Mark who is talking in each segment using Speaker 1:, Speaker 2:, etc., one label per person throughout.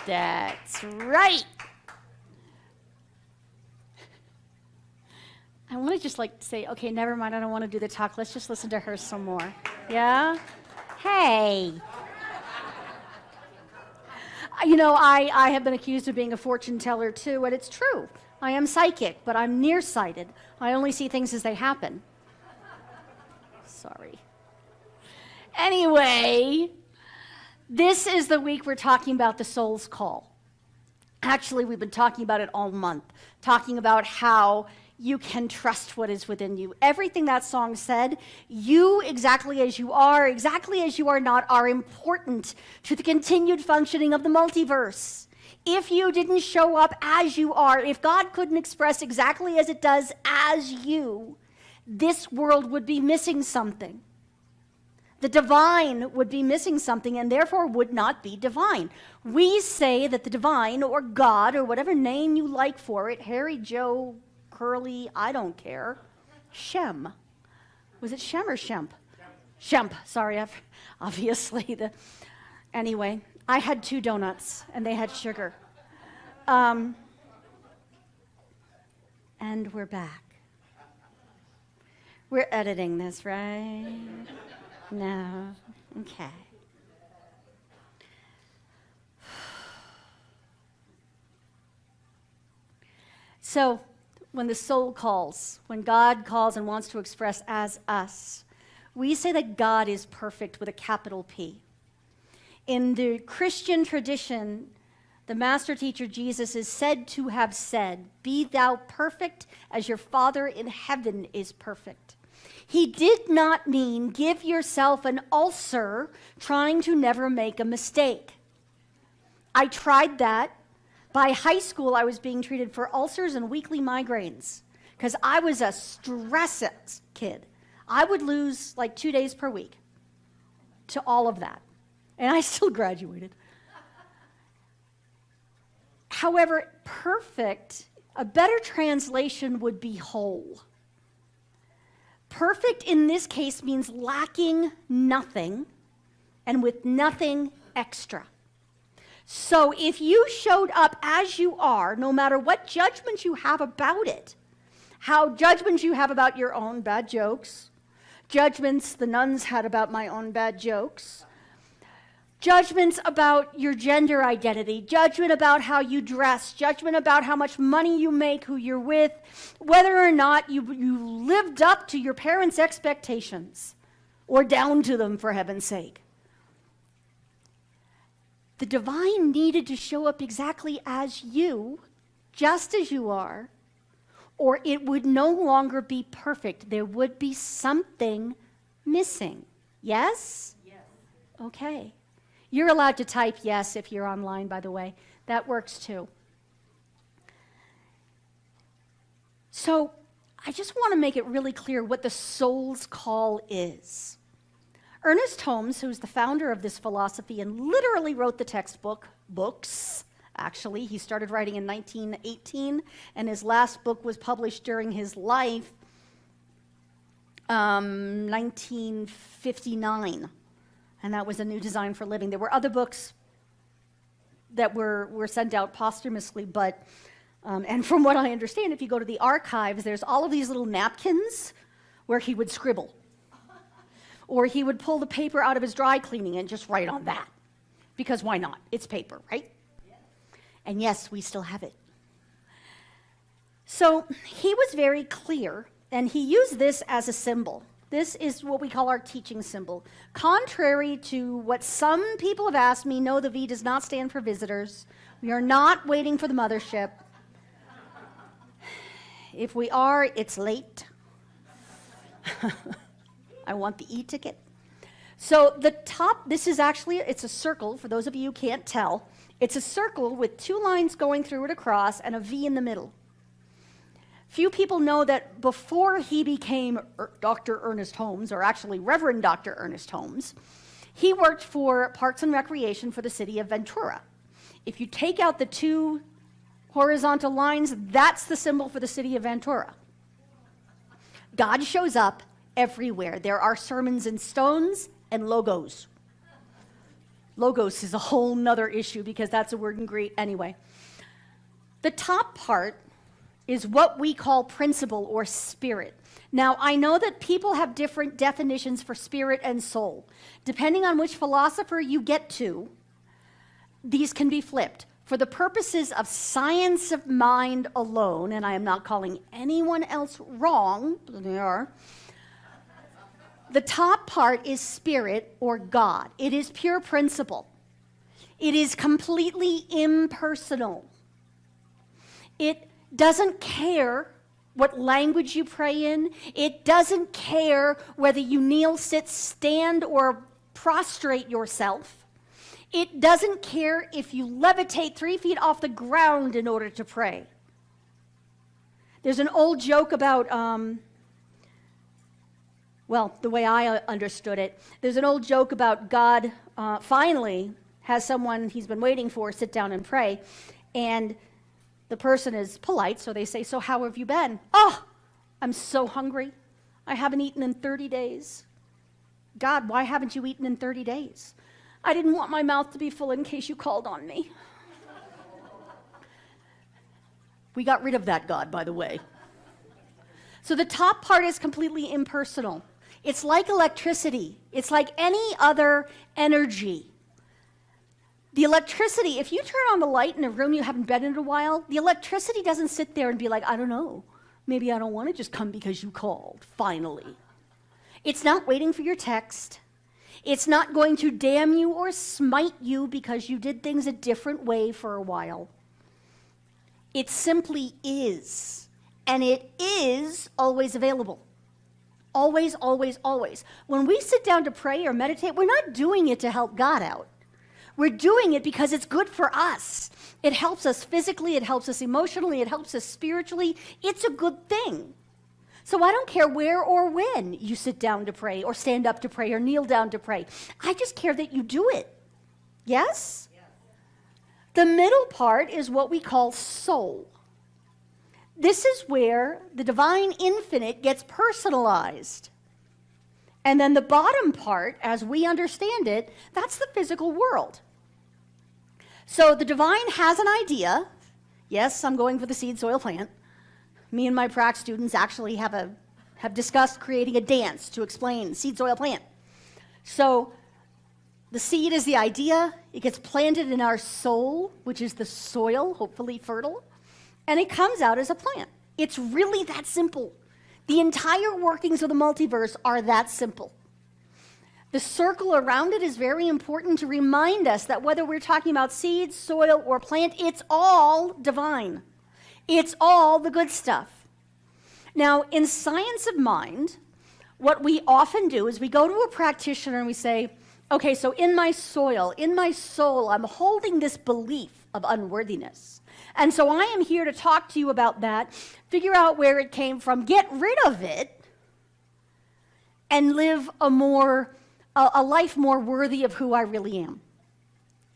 Speaker 1: That's right. I want to just say, okay, never mind, I don't want to do the talk. Let's just listen to her some more. Yeah? Hey. I have been accused of being a fortune teller too, and it's true. I am psychic, but I'm nearsighted. I only see things as they happen. Sorry. Anyway, this is the week we're talking about the soul's call. Actually, we've been talking about it all month, talking about how you can trust what is within you. Everything that song said, you exactly as you are not, are important to the continued functioning of the multiverse. If you didn't show up as you are, if God couldn't express exactly as it does as you, this world would be missing something. The divine would be missing something and therefore would not be divine. We say that the divine or God or whatever name you like for it, Harry, Joe, Curly, I don't care, Shem. Was it Shem or Shemp? Shemp, sorry, obviously. Anyway, I had 2 donuts and they had sugar. And we're back. We're editing this, right? No, okay. So, when the soul calls, when God calls and wants to express as us, we say that God is perfect with a capital P. In the Christian tradition, the master teacher Jesus is said to have said, "Be thou perfect as your Father in heaven is perfect." He did not mean give yourself an ulcer trying to never make a mistake. I tried that. By high school, I was being treated for ulcers and weekly migraines because I was a stress kid. I would lose 2 days per week to all of that, and I still graduated. However, perfect, a better translation would be whole. Perfect in this case means lacking nothing and with nothing extra. So if you showed up as you are, no matter what judgments you have about it, how judgments you have about your own bad jokes, judgments the nuns had about my own bad jokes, judgments about your gender identity, judgment about how you dress, judgment about how much money you make, who you're with, whether or not you lived up to your parents' expectations, or down to them, for heaven's sake. The divine needed to show up exactly as you, just as you are, or it would no longer be perfect. There would be something missing. Yes? Yes. Okay. You're allowed to type yes if you're online, by the way. That works too. So I just want to make it really clear what the soul's call is. Ernest Holmes, who's the founder of this philosophy and literally wrote the books, actually. He started writing in 1918, and his last book was published during his life, 1959, and that was A New Design for Living. There were other books that were sent out posthumously, but, and from what I understand, if you go to the archives, there's all of these little napkins where he would scribble. Or he would pull the paper out of his dry cleaning and just write on that. Because why not? It's paper, right? Yes. And yes, we still have it. So he was very clear, and he used this as a symbol. This is what we call our teaching symbol. Contrary to what some people have asked me, no, the V does not stand for visitors. We are not waiting for the mothership. If we are, it's late. I want the e-ticket. So the top, this is actually, it's a circle, for those of you who can't tell. It's a circle with 2 lines going through it across and a V in the middle. Few people know that before he became Dr. Ernest Holmes, or actually Reverend Dr. Ernest Holmes, he worked for Parks and Recreation for the city of Ventura. If you take out the 2 horizontal lines, that's the symbol for the city of Ventura. God shows up everywhere. There are sermons in stones and logos. Logos is a whole nother issue because that's a word in Greek anyway. The top part is what we call principle or spirit. Now, I know that people have different definitions for spirit and soul. Depending on which philosopher you get to, these can be flipped. For the purposes of science of mind alone, and I am not calling anyone else wrong, but they are, the top part is spirit or God. It is pure principle. It is completely impersonal. It doesn't care what language you pray in. It doesn't care whether you kneel, sit, stand, or prostrate yourself. It doesn't care if you levitate 3 feet off the ground in order to pray. There's an old joke about, the way I understood it, there's an old joke about God finally has someone he's been waiting for sit down and pray, and the person is polite, so they say, "So how have you been?" "Oh, I'm so hungry. I haven't eaten in 30 days. God, why haven't you eaten in 30 days? I didn't want my mouth to be full in case you called on me." We got rid of that God, by the way. So the top part is completely impersonal. It's like electricity. It's like any other energy. The electricity, if you turn on the light in a room you haven't been in a while, the electricity doesn't sit there and be like, "I don't know, maybe I don't want to just come because you called, finally." It's not waiting for your text. It's not going to damn you or smite you because you did things a different way for a while. It simply is, and it is always available. Always, always, always. When we sit down to pray or meditate, we're not doing it to help God out. We're doing it because it's good for us. It helps us physically, it helps us emotionally, it helps us spiritually. It's a good thing. So I don't care where or when you sit down to pray or stand up to pray or kneel down to pray. I just care that you do it. Yes? Yes. The middle part is what we call soul. This is where the divine infinite gets personalized. And then the bottom part, as we understand it, that's the physical world. So the divine has an idea. Yes, I'm going for the seed, soil, plant. Me and my prac students actually have discussed creating a dance to explain seed, soil, plant. So the seed is the idea. It gets planted in our soul, which is the soil, hopefully fertile, and it comes out as a plant. It's really that simple. The entire workings of the multiverse are that simple. The circle around it is very important to remind us that whether we're talking about seed, soil, or plant, it's all divine. It's all the good stuff. Now, in science of mind, what we often do is we go to a practitioner and we say, okay, so in my soul, I'm holding this belief of unworthiness. And so I am here to talk to you about that, figure out where it came from, get rid of it, and live a life more worthy of who I really am.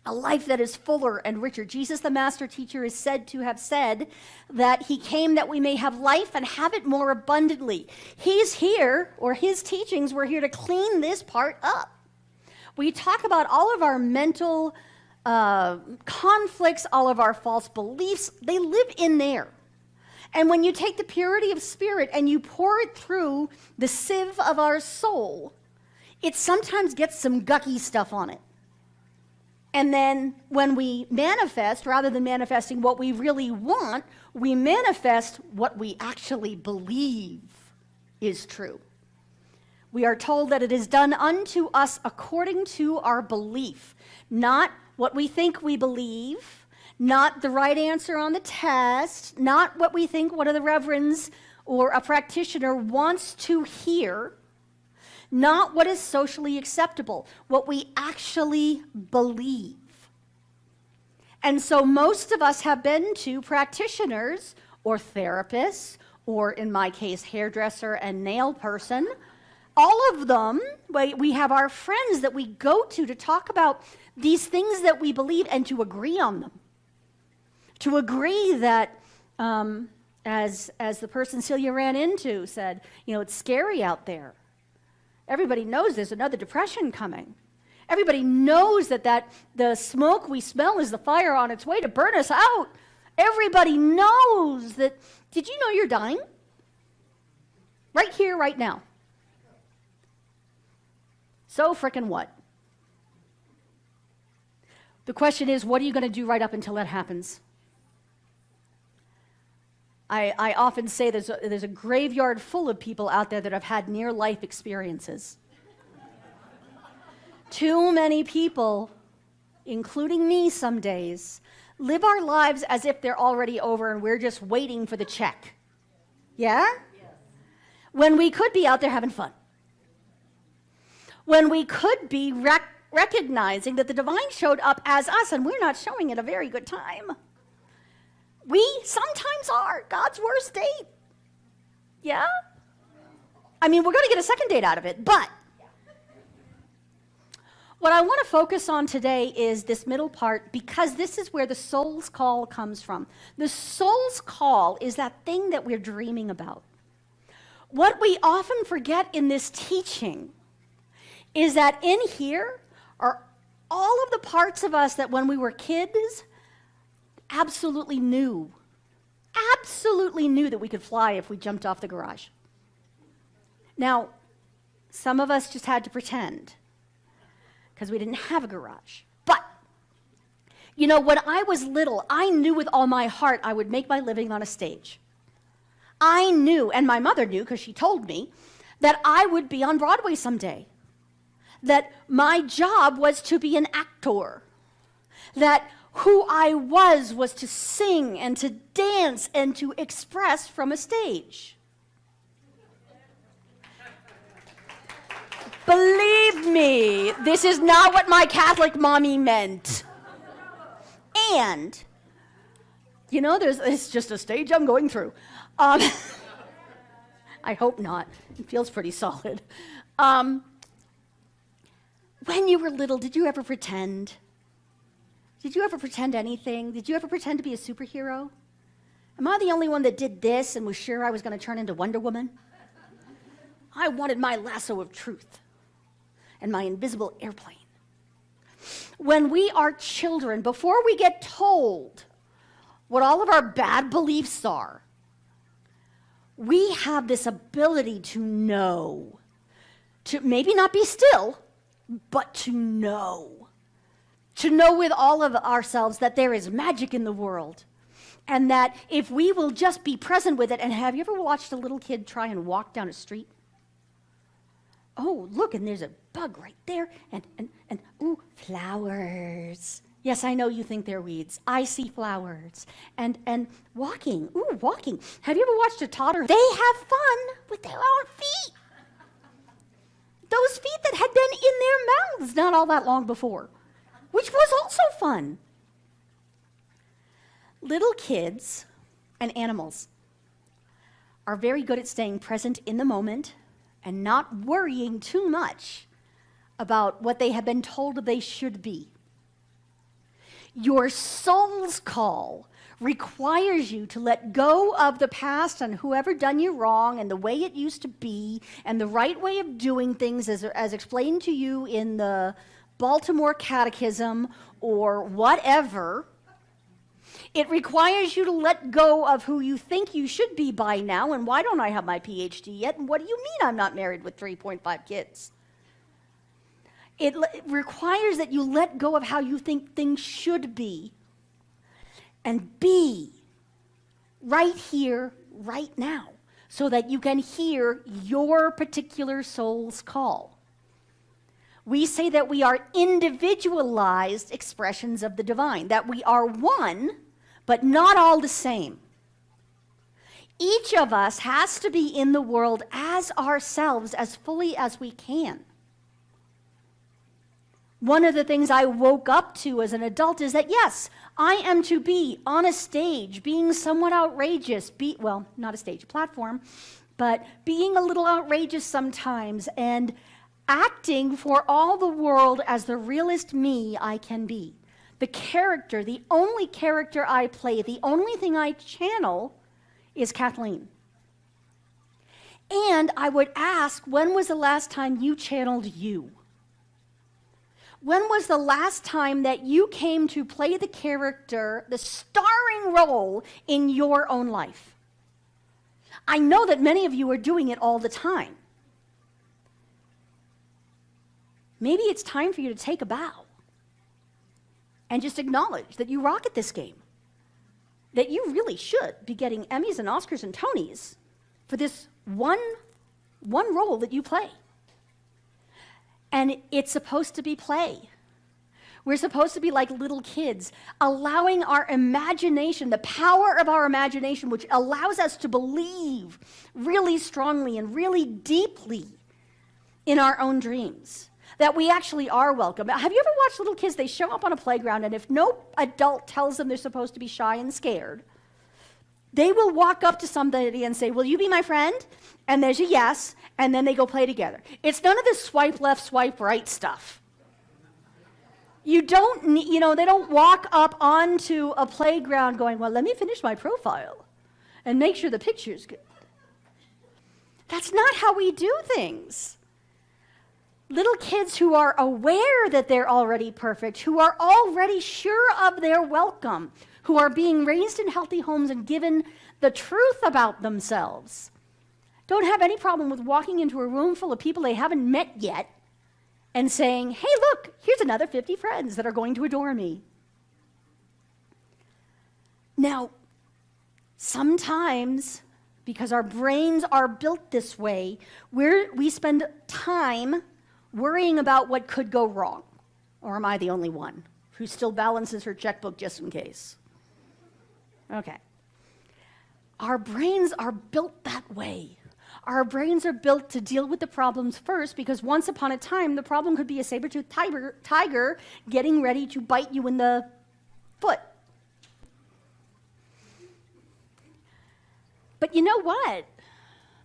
Speaker 1: A life that is fuller and richer. Jesus, the master teacher, is said to have said that he came that we may have life and have it more abundantly. He's here, or his teachings were here to clean this part up. We talk about all of our mental conflicts, all of our false beliefs. They live in there. And when you take the purity of spirit and you pour it through the sieve of our soul, it sometimes gets some gucky stuff on it. And then when we manifest, rather than manifesting what we really want, we manifest what we actually believe is true. We are told that it is done unto us according to our belief, not what we think we believe, not the right answer on the test, not what we think one of the reverends or a practitioner wants to hear, not what is socially acceptable, what we actually believe. And so most of us have been to practitioners or therapists, or in my case, hairdresser and nail person. All of them, we have our friends that we go to talk about these things that we believe and to agree on them. To agree that, as the person Celia ran into said, it's scary out there. Everybody knows there's another depression coming. Everybody knows that the smoke we smell is the fire on its way to burn us out. Everybody knows that. Did you know you're dying? Right here, right now. So frickin' what? The question is, what are you going to do right up until that happens? I often say there's a graveyard full of people out there that have had near-life experiences. Too many people, including me some days, live our lives as if they're already over and we're just waiting for the check. Yeah? Yes. When we could be out there having fun. When we could be recognizing that the divine showed up as us and we're not showing it a very good time. We sometimes are God's worst date. Yeah? I mean, we're going to get a second date out of it, but what I want to focus on today is this middle part, because this is where the soul's call comes from. The soul's call is that thing that we're dreaming about. What we often forget in this teaching is that in here are all of the parts of us that when we were kids absolutely knew that we could fly if we jumped off the garage. Now, some of us just had to pretend because we didn't have a garage. But, you know, when I was little, I knew with all my heart I would make my living on a stage. I knew, and my mother knew because she told me, that I would be on Broadway someday. That my job was to be an actor. That who I was to sing and to dance and to express from a stage. Believe me, this is not what my Catholic mommy meant. And, you know, it's just a stage I'm going through. I hope not. It feels pretty solid. When you were little, did you ever pretend? Did you ever pretend anything? Did you ever pretend to be a superhero? Am I the only one that did this and was sure I was going to turn into Wonder Woman? I wanted my lasso of truth and my invisible airplane. When we are children, before we get told what all of our bad beliefs are, we have this ability to know, to maybe not be still, but to know with all of ourselves that there is magic in the world, and that if we will just be present with it. And have you ever watched a little kid try and walk down a street? Oh, look, and there's a bug right there, and ooh, flowers. Yes, I know you think they're weeds. I see flowers. And walking, ooh, walking. Have you ever watched a toddler? They have fun with their own feet. Those feet that had been in their mouths not all that long before, which was also fun. Little kids and animals are very good at staying present in the moment and not worrying too much about what they have been told they should be. Your soul's call requires you to let go of the past and whoever done you wrong and the way it used to be and the right way of doing things as explained to you in the Baltimore Catechism or whatever. It requires you to let go of who you think you should be by now, and why don't I have my PhD yet, and what do you mean I'm not married with 3.5 kids? It requires that you let go of how you think things should be and be right here, right now, so that you can hear your particular soul's call. We say that we are individualized expressions of the divine, that we are one, but not all the same. Each of us has to be in the world as ourselves as fully as we can. One of the things I woke up to as an adult is that, yes, I am to be on a stage, being somewhat outrageous, well, not a stage, a platform, but being a little outrageous sometimes and acting for all the world as the realest me I can be. The character, the only character I play, the only thing I channel is Kathleen. And I would ask, when was the last time you channeled you? When was the last time that you came to play the character, the starring role in your own life? I know that many of you are doing it all the time. Maybe it's time for you to take a bow and just acknowledge that you rock at this game, that you really should be getting Emmys and Oscars and Tonys for this one role that you play. And it's supposed to be play. We're supposed to be like little kids, allowing our imagination, the power of our imagination, which allows us to believe really strongly and really deeply in our own dreams, that we actually are welcome. Have you ever watched little kids? They show up on a playground, and if no adult tells them they're supposed to be shy and scared, they will walk up to somebody and say, "Will you be my friend?" And there's a yes, and then they go play together. It's none of this swipe left, swipe right stuff. You don't need, they don't walk up onto a playground going, "Well, let me finish my profile and make sure the picture's good." That's not how we do things. Little kids who are aware that they're already perfect, who are already sure of their welcome, who are being raised in healthy homes and given the truth about themselves, don't have any problem with walking into a room full of people they haven't met yet and saying, "Hey, look, here's another 50 friends that are going to adore me." Now, sometimes, because our brains are built this way, we spend time worrying about what could go wrong. Or am I the only one who still balances her checkbook just in case? Okay. Our brains are built that way. Our brains are built to deal with the problems first, because once upon a time, the problem could be a saber-toothed tiger getting ready to bite you in the foot. But you know what?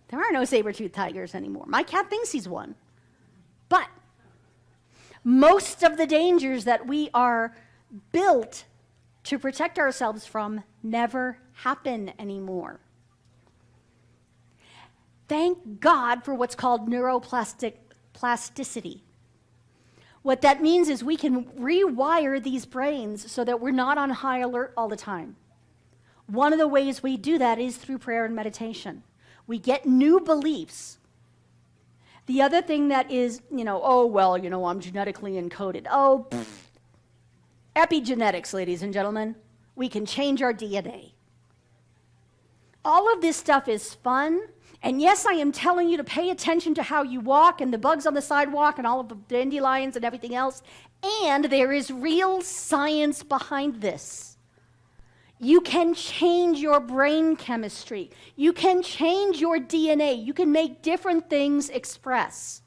Speaker 1: There are no saber-toothed tigers anymore. My cat thinks he's one. But most of the dangers that we are built to protect ourselves from never happen anymore. Thank God for what's called neuroplasticity. What that means is we can rewire these brains so that we're not on high alert all the time. One of the ways we do that is through prayer and meditation. We get new beliefs. The other thing that is, I'm genetically encoded. Epigenetics, ladies and gentlemen. We can change our DNA. All of this stuff is fun. And yes, I am telling you to pay attention to how you walk and the bugs on the sidewalk and all of the dandelions and everything else. And there is real science behind this. You can change your brain chemistry. You can change your DNA. You can make different things express.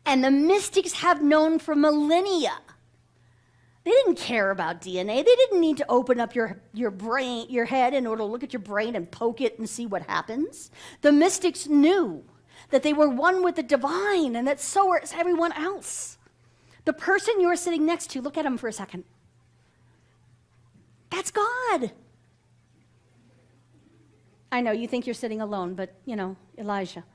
Speaker 1: And the mystics have known for millennia. They didn't care about DNA. They didn't need to open up your brain, your head, in order to look at your brain and poke it and see what happens. The mystics knew that they were one with the divine, and that so is everyone else. The person you're sitting next to, look at him for a second. That's God. I know you think you're sitting alone, but, Elijah.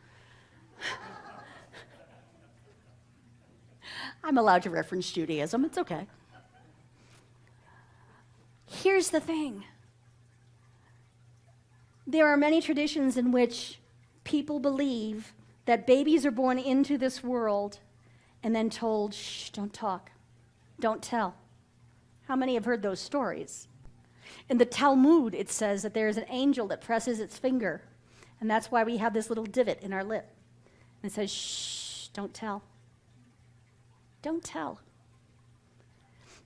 Speaker 1: I'm allowed to reference Judaism. It's okay. Here's the thing. There are many traditions in which people believe that babies are born into this world and then told, "Shh, don't talk, don't tell." How many have heard those stories? In the Talmud, it says that there is an angel that presses its finger, and that's why we have this little divot in our lip. And it says, "Shh, don't tell. Don't tell."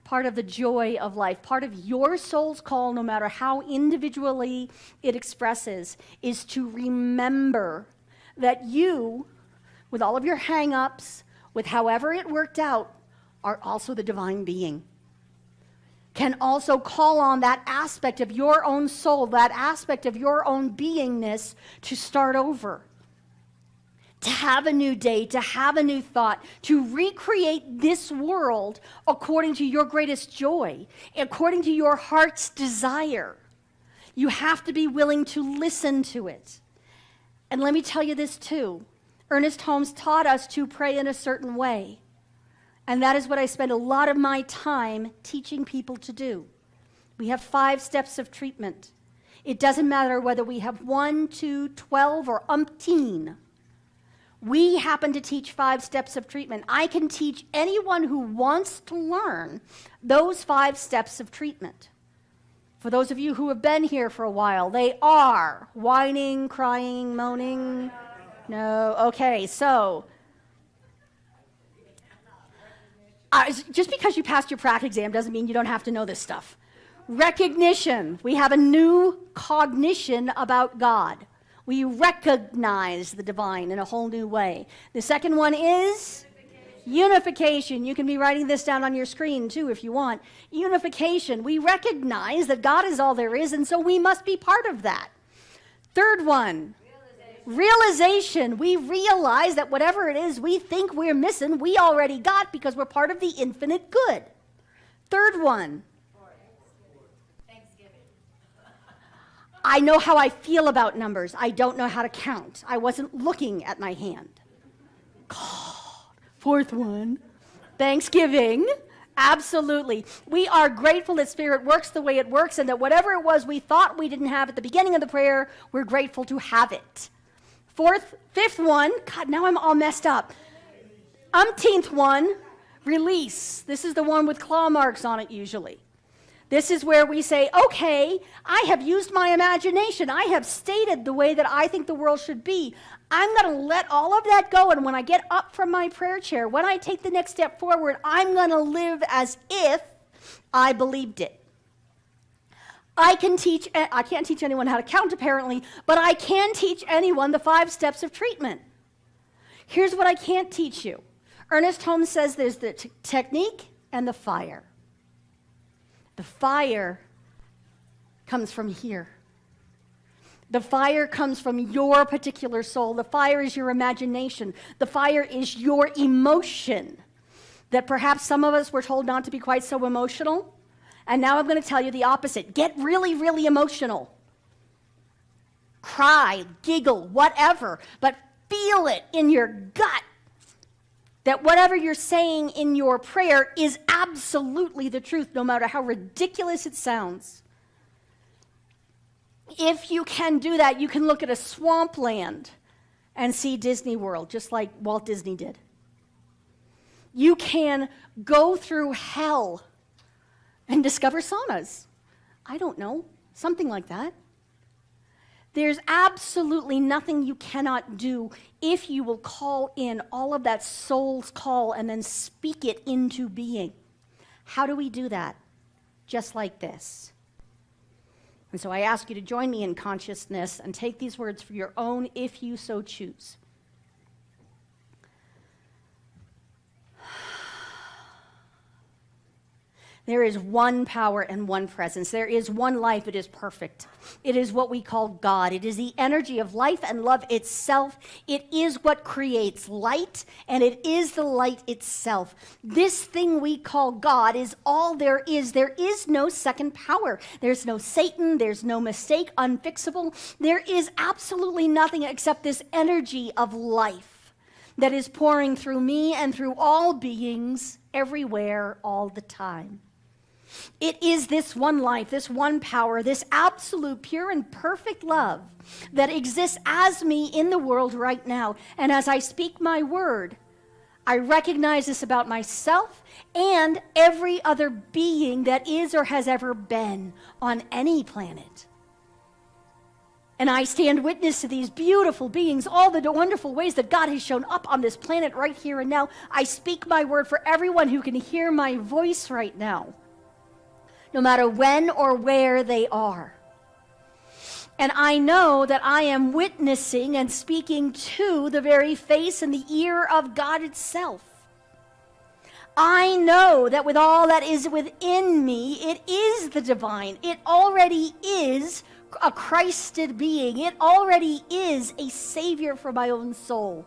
Speaker 1: Part of the joy of life, part of your soul's call, no matter how individually it expresses, is to remember that you, with all of your hang-ups, with however it worked out, are also the divine being. Can also call on that aspect of your own soul, that aspect of your own beingness to start over. To have a new day, to have a new thought, to recreate this world according to your greatest joy, according to your heart's desire. You have to be willing to listen to it. And let me tell you this too. Ernest Holmes taught us to pray in a certain way. And that is what I spend a lot of my time teaching people to do. We have 5 steps of treatment. It doesn't matter whether we have 1, 2, 12, or umpteen. We happen to teach 5 steps of treatment. I can teach anyone who wants to learn those 5 steps of treatment. For those of you who have been here for a while, they are whining, crying, moaning. No, okay, so just because you passed your prac exam doesn't mean you don't have to know this stuff. Recognition. We have a new cognition about God. We recognize the divine in a whole new way. The second one is unification. You can be writing this down on your screen too if you want. Unification. We recognize that God is all there is, and so we must be part of that. Third one, realization. We realize that whatever it is we think we're missing, we already got because we're part of the infinite good. Third one, I know how I feel about numbers. I don't know how to count. I wasn't looking at my hand. God. Fourth one, Thanksgiving. Absolutely. We are grateful that Spirit works the way it works, and that whatever it was we thought we didn't have at the beginning of the prayer, we're grateful to have it. Fifth one, God, now I'm all messed up. Umpteenth one, release. This is the one with claw marks on it usually. This is where we say, okay, I have used my imagination. I have stated the way that I think the world should be. I'm going to let all of that go, and when I get up from my prayer chair, when I take the next step forward, I'm going to live as if I believed it. I can't teach anyone how to count apparently, but I can teach anyone the 5 steps of treatment. Here's what I can't teach you. Ernest Holmes says there's the technique and the fire. The fire comes from here. The fire comes from your particular soul. The fire is your imagination. The fire is your emotion. That perhaps some of us were told not to be quite so emotional. And now I'm going to tell you the opposite. Get really, really emotional. Cry, giggle, whatever. But feel it in your gut. That whatever you're saying in your prayer is absolutely the truth, no matter how ridiculous it sounds. If you can do that, you can look at a swampland and see Disney World, just like Walt Disney did. You can go through hell and discover saunas. I don't know, something like that. There's absolutely nothing you cannot do if you will call in all of that soul's call and then speak it into being. How do we do that? Just like this. And so I ask you to join me in consciousness and take these words for your own if you so choose. There is one power and one presence. There is one life. It is perfect. It is what we call God. It is the energy of life and love itself. It is what creates light, and it is the light itself. This thing we call God is all there is. There is no second power. There's no Satan. There's no mistake, unfixable. There is absolutely nothing except this energy of life that is pouring through me and through all beings everywhere all the time. It is this one life, this one power, this absolute pure and perfect love that exists as me in the world right now. And as I speak my word, I recognize this about myself and every other being that is or has ever been on any planet. And I stand witness to these beautiful beings, all the wonderful ways that God has shown up on this planet right here and now. I speak my word for everyone who can hear my voice right now, no matter when or where they are. And I know that I am witnessing and speaking to the very face and the ear of God itself. I know that with all that is within me, it is the divine. It already is a Christed being. It already is a savior for my own soul.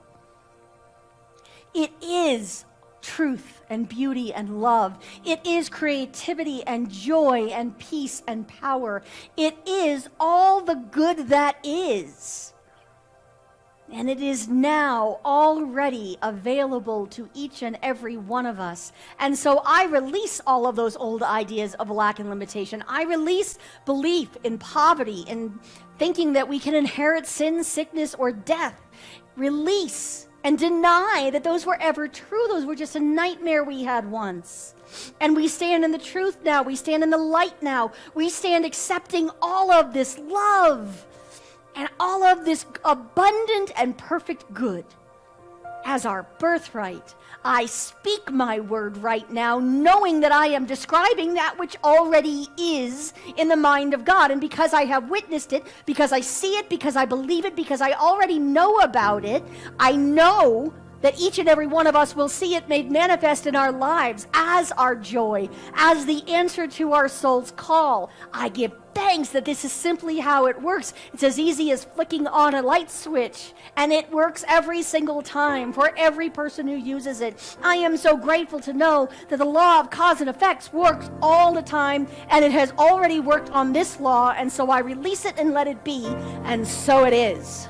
Speaker 1: It is truth and beauty and love. It is creativity and joy and peace and power. It is all the good that is. And it is now already available to each and every one of us. And so I release all of those old ideas of lack and limitation. I release belief in poverty and thinking that we can inherit sin, sickness, or death. Release and deny that those were ever true. Those were just a nightmare we had once. And we stand in the truth now. We stand in the light now. We stand accepting all of this love and all of this abundant and perfect good as our birthright. I speak my word right now, knowing that I am describing that which already is in the mind of God. And because I have witnessed it, because I see it, because I believe it, because I already know about it, I know that each and every one of us will see it made manifest in our lives as our joy, as the answer to our soul's call. I give thanks that this is simply how it works. It's as easy as flicking on a light switch, and it works every single time for every person who uses it. I am so grateful to know that the law of cause and effects works all the time, and it has already worked on this law, and so I release it and let it be, and so it is.